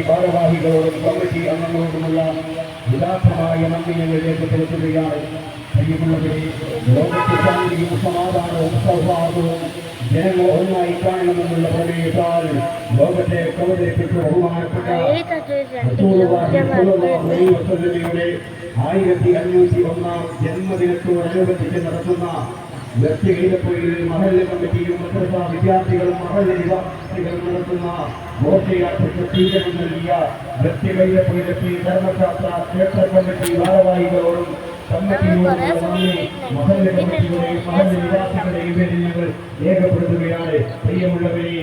ഭാരവാഹികളോടും committee അംഗങ്ങളോടുമുള്ള ഉദാത്തമായ നന്ദി ഞങ്ങൾ രേഖപ്പെടുത്തുകയാണ്. പ്രിയമുള്ളവരെ, ലോകത്തെ ശാന്തിയും സമാധാനവും സൗഹാർദ്ദവും ജനങ്ങൾ ഒന്നായി കാണണമെന്നുള്ള പ്രമേയത്താൽ ലോകത്തെ അവതരിപ്പിച്ച ബഹുമാനപ്പെട്ട 1501 ജന്മദിനത്തോടനുബന്ധിച്ച് നടത്തുന്ന വ്യക്തിഗതയിൽ മഹല്ല് കമ്മിറ്റിയും മദ്രസ വിദ്യാർത്ഥികളും മഹല്ല് നിവാസികളും നടത്തുന്ന ഘോഷയാത്രയ്ക്ക് സ്വീകരണം നൽകിയ വ്യക്തിഗതയിലെത്തി ധർമ്മശാസ്ത്ര ക്ഷേത്ര കമ്മിറ്റി ഭാരവാഹികളോടും മഹല്ല് കമ്മിറ്റിയുടെയും മഹല്ല് നിവാസികളുടെയും പേരിൽ ഞങ്ങൾ രേഖപ്പെടുത്തുകയാണ്. പ്രിയമുള്ളവരെ,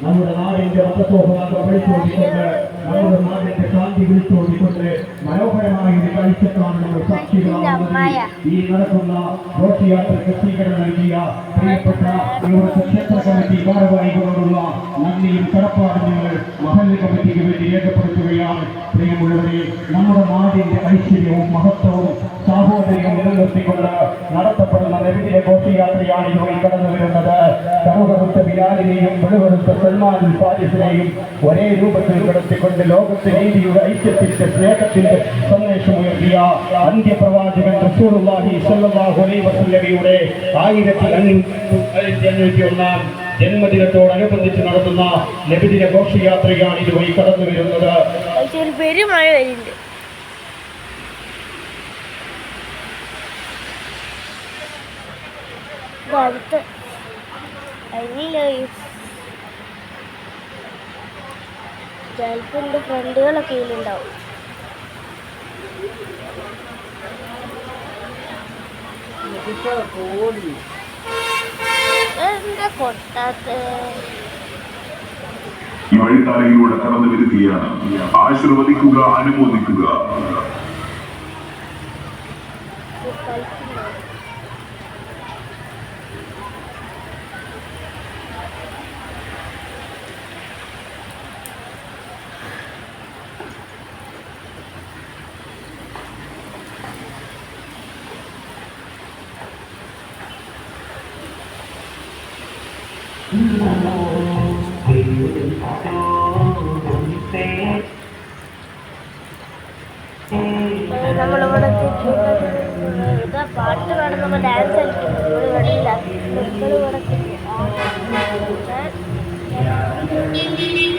നമ്മുടെ നാടിന്റെ മതസൗഹാർദ്ദം വിളിച്ചോടിക്കൊണ്ട്, നമ്മുടെ നാടിന്റെ ശാന്തി വിളിച്ചോടിക്കൊണ്ട് മനോഹരമായ ഒരു കാഴ്ചക്കാണ് നമ്മൾ സാക്ഷികളാകുന്നത്. ഈ നടക്കുന്ന ഘോഷയാത്രയ്ക്ക് സ്വീകരണം നൽകിയ പ്രിയപ്പെട്ട ഇവിടുത്തെ ക്ഷേത്ര കമ്മിറ്റി ഭാരവാഹികളോടുള്ള നന്ദിയും കടപ്പാടും ഞങ്ങൾ മഹല്ല് കമ്മിറ്റിക്ക് വേണ്ടി രേഖപ്പെടുത്തുകയാണ്. പ്രിയമുള്ളവരെ, നമ്മുടെ നാടിന്റെ ഐശ്വര്യവും മഹത്വവും സാഹോദര്യവും നിലനിർത്തിക്കൊണ്ട് നടത്തപ്പെടുന്ന നബിദിന ഘോഷയാത്രയാണ് ഇതുവഴി കടന്നു വരുന്നത്. കറുകറുത്ത ബിലാലിനെയും വെളുവറുത്ത സൽമാൻ ഫാരിസിനെയും ഒരേ രൂപത്തിൽ കിടത്തിക്കൊണ്ട് ലോകത്തെ നീതിയുടെ ഐക്യത്തിന്റെ സ്നേഹത്തിന്റെ സന്ദേശം ഉയർത്തിയ അന്ത്യപ്രവാചകൻ റസൂലുള്ളാഹി സ്വല്ലല്ലാഹു അലൈഹി വസല്ലമയുടെ 1551 ജന്മദിനത്തോടനുബന്ധിച്ച് നടത്തുന്ന നബിദിന ഘോഷയാത്രയാണ് ഇതുവഴി കടന്നു വരുന്നത്. ചിലപ്പോൾ എൻ്റെ ഫ്രണ്ടുകളൊക്കെ ഇതിലുണ്ടാവും. എന്താ കൊട്ടാത്ത ഈ വഴിത്താരയിലൂടെ കടന്നു വരികയാണ്. ആശീർവദിക്കുക, അനുമോദിക്കുക. നമ്മളിവിടെ പാട്ട് പാടുന്ന ഡാൻസ് കളിക്കും. ഇവിടെ ഇല്ല, ഇവിടെ